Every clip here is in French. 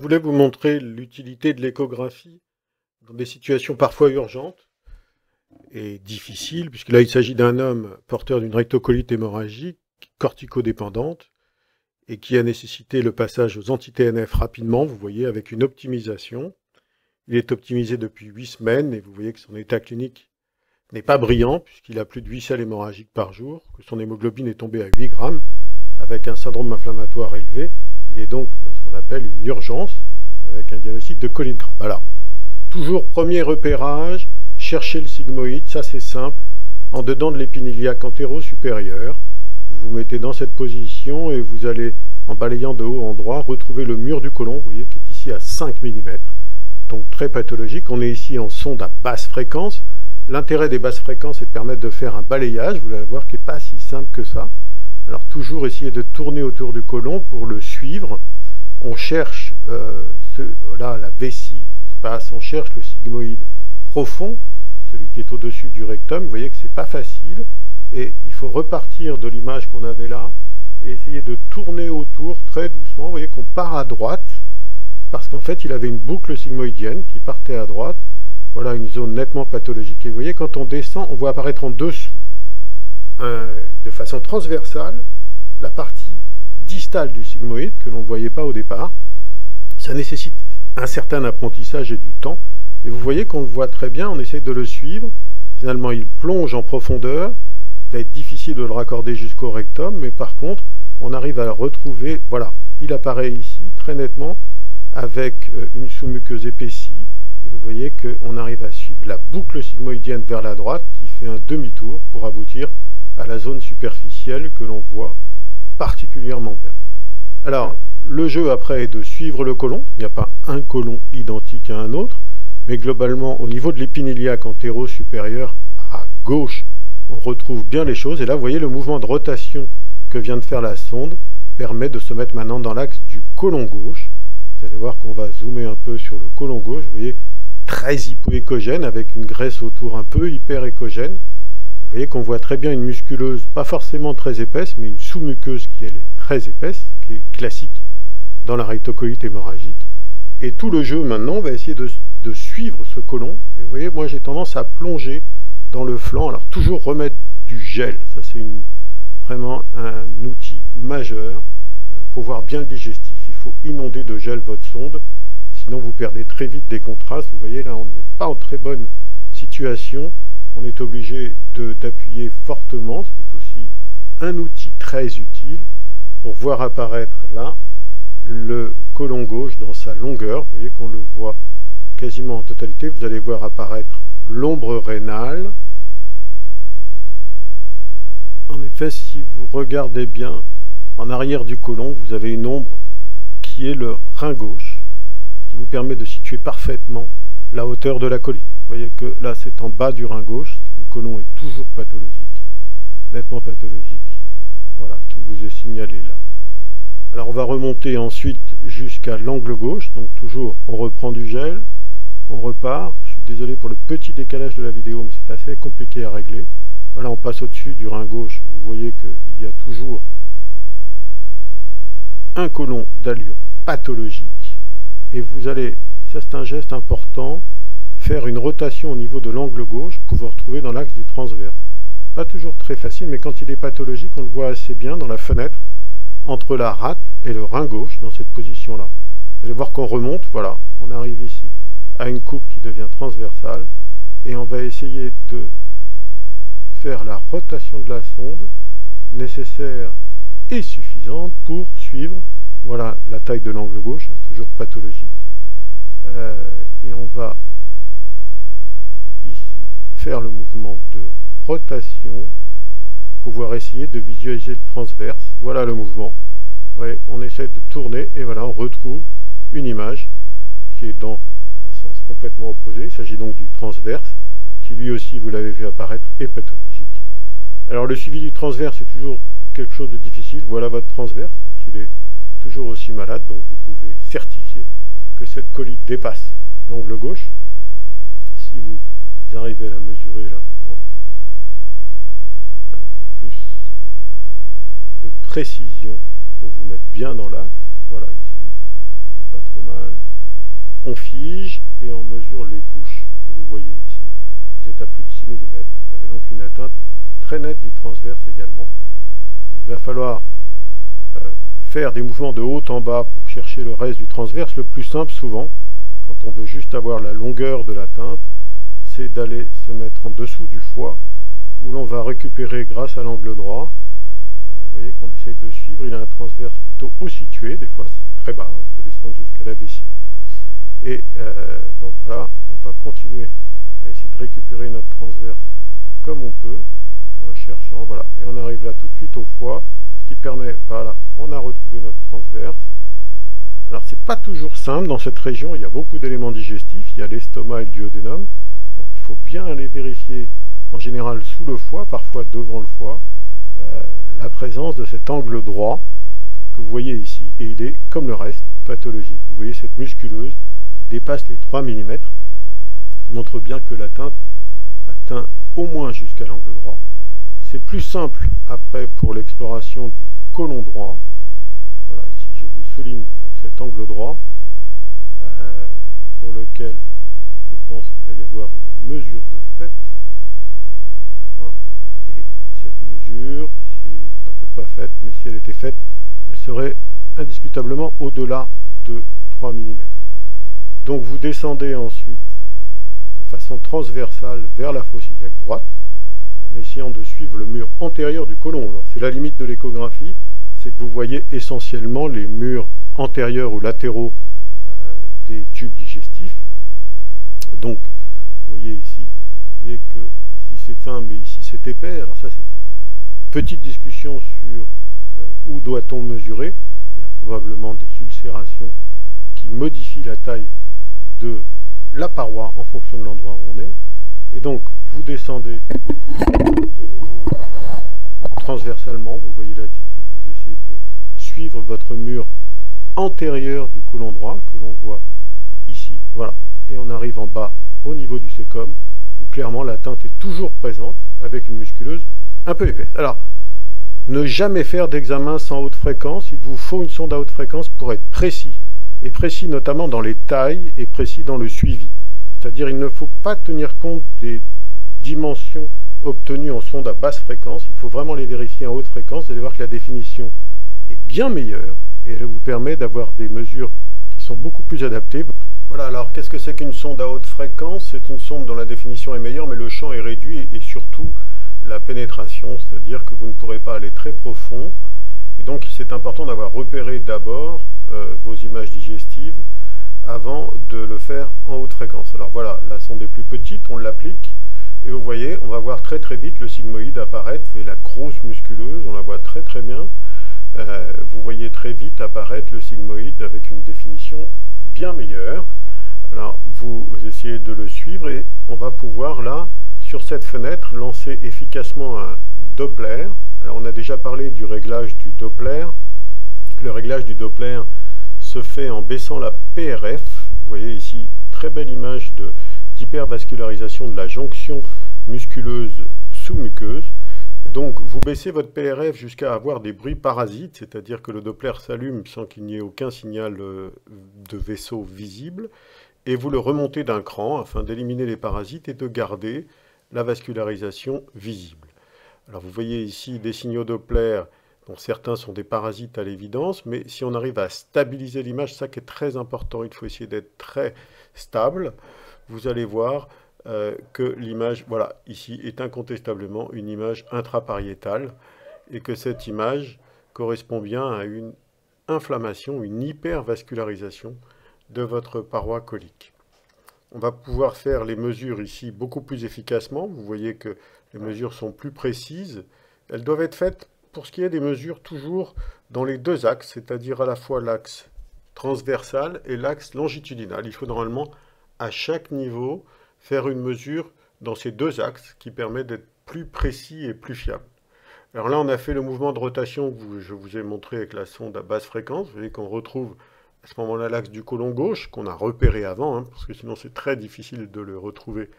voulais vous montrer l'utilité de l'échographie dans des situations parfois urgentes et difficiles, puisque là il s'agit d'un homme porteur d'une rectocolite hémorragique corticodépendante et qui a nécessité le passage aux anti-TNF rapidement, vous voyez, avec une optimisation. Il est optimisé depuis 8 semaines et vous voyez que son état clinique n'est pas brillant puisqu'il a plus de 8 selles hémorragiques par jour, que son hémoglobine est tombée à 8 grammes avec un syndrome inflammatoire élevé. Il est donc dans ce qu'on appelle une urgence avec un diagnostic de colite grave. Alors, toujours premier repérage, cherchez le sigmoïde, ça c'est simple, en dedans de l'épine iliaque antéro-supérieure. Vous vous mettez dans cette position et vous allez, en balayant de haut en droit, retrouver le mur du côlon, vous voyez, qui est ici à 5 mm. Donc très pathologique. On est ici en sonde à basse fréquence. L'intérêt des basses fréquences est de permettre de faire un balayage, vous allez voir, qui n'est pas si simple que ça. Alors toujours essayer de tourner autour du côlon pour le suivre. On cherche, là la vessie qui passe, on cherche le sigmoïde profond, celui qui est au-dessus du rectum. Vous voyez que c'est pas facile et il faut repartir de l'image qu'on avait là et essayer de tourner autour très doucement. Vous voyez qu'on part à droite parce qu'en fait il avait une boucle sigmoïdienne qui partait à droite. Voilà une zone nettement pathologique et vous voyez quand on descend, on voit apparaître en dessous de façon transversale la partie distale du sigmoïde que l'on ne voyait pas au départ. Ça nécessite un certain apprentissage et du temps. Et vous voyez qu'on le voit très bien, on essaie de le suivre. Finalement, il plonge en profondeur. Il va être difficile de le raccorder jusqu'au rectum, mais par contre, on arrive à le retrouver. Voilà, il apparaît ici très nettement avec une sous-muqueuse épaissie. Et vous voyez qu'on arrive à suivre la boucle sigmoïdienne vers la droite qui fait un demi-tour pour aboutir à la zone superficielle que l'on voit particulièrement bien. Alors, le jeu après est de suivre le côlon. Il n'y a pas un côlon identique à un autre, mais globalement, au niveau de l'épine iliaque antéro-supérieure à gauche, on retrouve bien les choses. Et là, vous voyez, le mouvement de rotation que vient de faire la sonde permet de se mettre maintenant dans l'axe du côlon gauche. Vous allez voir qu'on va zoomer un peu sur le côlon gauche. Vous voyez, très hypoécogène, avec une graisse autour un peu hyperécogène. Vous voyez qu'on voit très bien une musculeuse, pas forcément très épaisse, mais une sous-muqueuse qui elle est très épaisse, qui est classique dans la rectocolite hémorragique. Et tout le jeu maintenant, on va essayer de suivre ce côlon. Et vous voyez, moi j'ai tendance à plonger dans le flanc. Alors toujours remettre du gel, ça c'est vraiment un outil majeur. Pour voir bien le digestif, il faut inonder de gel votre sonde, sinon vous perdez très vite des contrastes. Vous voyez là, on n'est pas en très bonne situation. On est obligé d'appuyer fortement, ce qui est aussi un outil très utile pour voir apparaître là le côlon gauche dans sa longueur. Vous voyez qu'on le voit quasiment en totalité. Vous allez voir apparaître l'ombre rénale. En effet, si vous regardez bien, en arrière du côlon, vous avez une ombre qui est le rein gauche, ce qui vous permet de situer parfaitement la hauteur de la colite. Vous voyez que là, c'est en bas du rein gauche. Le côlon est toujours pathologique, nettement pathologique. Voilà, tout vous est signalé là. Alors, on va remonter ensuite jusqu'à l'angle gauche. Donc, toujours, on reprend du gel, on repart. Je suis désolé pour le petit décalage de la vidéo, mais c'est assez compliqué à régler. Voilà, on passe au-dessus du rein gauche. Vous voyez qu'il y a toujours un côlon d'allure pathologique. Et vous allez, ça c'est un geste important, faire une rotation au niveau de l'angle gauche pour vous retrouver dans l'axe du transverse. Pas toujours très facile, mais quand il est pathologique, on le voit assez bien dans la fenêtre entre la rate et le rein gauche, dans cette position-là. Vous allez voir qu'on remonte, voilà, on arrive ici à une coupe qui devient transversale, et on va essayer de faire la rotation de la sonde nécessaire et suffisante pour suivre, voilà, la taille de l'angle gauche, hein, toujours pathologique, et on va ici faire le mouvement de rotation, pouvoir essayer de visualiser le transverse. Voilà le mouvement. Ouais, on essaie de tourner et voilà, on retrouve une image qui est dans un sens complètement opposé. Il s'agit donc du transverse, qui lui aussi, vous l'avez vu apparaître, est pathologique. Alors le suivi du transverse est toujours quelque chose de difficile. Voilà votre transverse, donc il est toujours aussi malade, donc vous pouvez certifier que cette colite dépasse l'angle gauche. Si vous arrivez à la mesurer là, un peu plus de précision pour vous mettre bien dans l'axe. Voilà ici, c'est pas trop mal. on fige et on mesure les couches que vous voyez ici. Vous êtes à plus de 6 mm. Vous avez donc une atteinte très nette du transverse également. Il va falloir faire des mouvements de haut en bas pour chercher le reste du transverse. Le plus simple souvent, quand on veut juste avoir la longueur de la teinte, c'est d'aller se mettre en dessous du foie, où l'on va récupérer grâce à l'angle droit. Vous voyez qu'on essaye de suivre, il a un transverse plutôt haut situé, des fois c'est très bas, on peut descendre jusqu'à la vessie. Et donc voilà, on va continuer à essayer de récupérer notre transverse comme on peut, en le cherchant, voilà. Et on arrive là tout de suite au foie, ce qui permet, voilà, on a retrouvé notre transverse. Alors c'est pas toujours simple dans cette région, il y a beaucoup d'éléments digestifs, il y a l'estomac et le duodénum. Donc, il faut bien aller vérifier, en général sous le foie, parfois devant le foie, la présence de cet angle droit que vous voyez ici, et il est, comme le reste, pathologique. Vous voyez cette musculeuse qui dépasse les 3 mm, qui montre bien que l'atteinte atteint au moins jusqu'à l'angle droit. C'est plus simple après pour l'exploration du côlon droit. Voilà, ici je vous souligne donc cet angle droit, pour lequel je pense qu'il va y avoir une mesure de fait. Voilà. Et cette mesure, si elle n'est peut-être pas faite, mais si elle était faite, elle serait indiscutablement au-delà de 3 mm. Donc vous descendez ensuite de façon transversale vers la fosse iliaque droite, en essayant de suivre le mur antérieur du côlon. Alors c'est la limite de l'échographie, c'est que vous voyez essentiellement les murs antérieurs ou latéraux des tubes digestifs. Donc vous voyez ici, vous voyez que ici c'est fin, mais ici c'est épais. Alors ça c'est une petite discussion sur où doit-on mesurer. Il y a probablement des ulcérations qui modifient la taille de la paroi en fonction de l'endroit où on est. Et donc vous descendez de nouveau transversalement, vous voyez l'attitude, vous essayez de suivre votre mur antérieur du côlon droit que l'on voit ici, voilà, et on arrive en bas au niveau du cécum où clairement la teinte est toujours présente avec une musculeuse un peu épaisse. Alors, ne jamais faire d'examen sans haute fréquence, il vous faut une sonde à haute fréquence pour être précis, et précis notamment dans les tailles et précis dans le suivi. C'est-à-dire il ne faut pas tenir compte des dimensions obtenues en sonde à basse fréquence, il faut vraiment les vérifier en haute fréquence, vous allez voir que la définition est bien meilleure, et elle vous permet d'avoir des mesures qui sont beaucoup plus adaptées. Voilà, alors qu'est-ce que c'est qu'une sonde à haute fréquence? C'est une sonde dont la définition est meilleure, mais le champ est réduit, et surtout la pénétration, c'est-à-dire que vous ne pourrez pas aller très profond, et donc c'est important d'avoir repéré d'abord vos images digestives avant de le faire en haute fréquence. Alors voilà, la sonde est plus petite, on l'applique, et vous voyez, on va voir très très vite le sigmoïde apparaître. Vous voyez la grosse musculeuse, on la voit très très bien. Vous voyez très vite apparaître le sigmoïde avec une définition bien meilleure. Alors vous essayez de le suivre et on va pouvoir là, sur cette fenêtre, lancer efficacement un Doppler. Alors on a déjà parlé du réglage du Doppler. Le réglage du Doppler se fait en baissant la PRF. Vous voyez ici, très belle image d'hypervascularisation de la jonction musculeuse sous-muqueuse. Donc vous baissez votre PRF jusqu'à avoir des bruits parasites, c'est-à-dire que le Doppler s'allume sans qu'il n'y ait aucun signal de vaisseau visible, et vous le remontez d'un cran afin d'éliminer les parasites et de garder la vascularisation visible. Alors vous voyez ici des signaux Doppler, dont certains sont des parasites à l'évidence, mais si on arrive à stabiliser l'image, ça qui est très important, il faut essayer d'être très stable, vous allez voir que l'image, voilà, ici est incontestablement une image intrapariétale, et que cette image correspond bien à une inflammation, une hypervascularisation de votre paroi colique. On va pouvoir faire les mesures ici beaucoup plus efficacement. Vous voyez que les mesures sont plus précises. Elles doivent être faites, pour ce qui est des mesures, toujours dans les deux axes, c'est-à-dire à la fois l'axe transversal et l'axe longitudinal. Il faut normalement, à chaque niveau, faire une mesure dans ces deux axes qui permet d'être plus précis et plus fiable. Alors là, on a fait le mouvement de rotation que je vous ai montré avec la sonde à basse fréquence. Vous voyez qu'on retrouve à ce moment-là l'axe du côlon gauche, qu'on a repéré avant, hein, parce que sinon c'est très difficile de le retrouver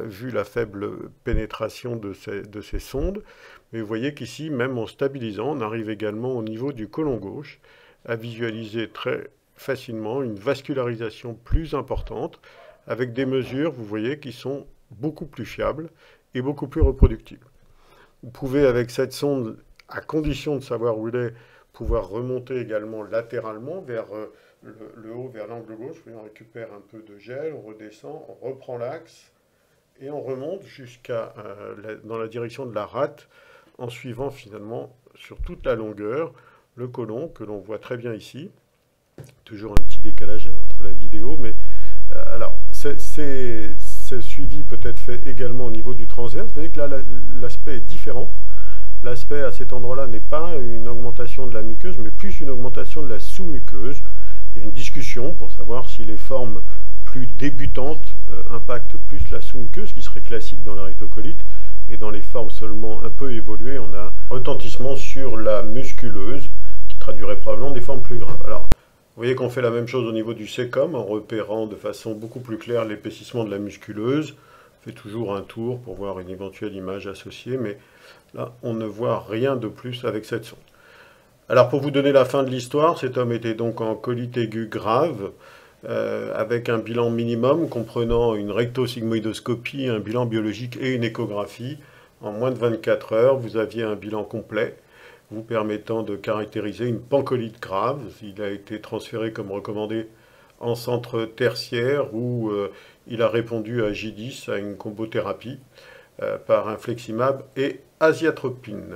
vu la faible pénétration de ces sondes. Mais vous voyez qu'ici, même en stabilisant, on arrive également au niveau du côlon gauche à visualiser très facilement une vascularisation plus importante, avec des mesures, vous voyez, qui sont beaucoup plus fiables et beaucoup plus reproductibles. Vous pouvez, avec cette sonde, à condition de savoir où il est, pouvoir remonter également latéralement vers le haut, vers l'angle gauche. On récupère un peu de gel, on redescend, on reprend l'axe et on remonte jusqu'à dans la direction de la rate en suivant finalement sur toute la longueur le côlon que l'on voit très bien ici. Toujours un petit décalage entre la vidéo, mais alors ce suivi peut être fait également au niveau du transverse. Vous voyez que là l'aspect est différent. L'aspect à cet endroit-là n'est pas une augmentation de la muqueuse, mais plus une augmentation de la sous-muqueuse. Il y a une discussion pour savoir si les formes plus débutantes impactent plus la sous-muqueuse, qui serait classique dans la rectocolite, et dans les formes seulement un peu évoluées, on a un retentissement sur la musculeuse, qui traduirait probablement des formes plus graves. Alors, vous voyez qu'on fait la même chose au niveau du sécom, en repérant de façon beaucoup plus claire l'épaississement de la musculeuse. On fait toujours un tour pour voir une éventuelle image associée, mais là, on ne voit rien de plus avec cette sonde. Alors, pour vous donner la fin de l'histoire, cet homme était donc en colite aiguë grave, avec un bilan minimum comprenant une rectosigmoïdoscopie, un bilan biologique et une échographie. En moins de 24 heures, vous aviez un bilan complet vous permettant de caractériser une pancolite grave. Il a été transféré comme recommandé en centre tertiaire où il a répondu à J10, à une combothérapie par infliximab et aziatropine.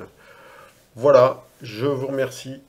Voilà, je vous remercie.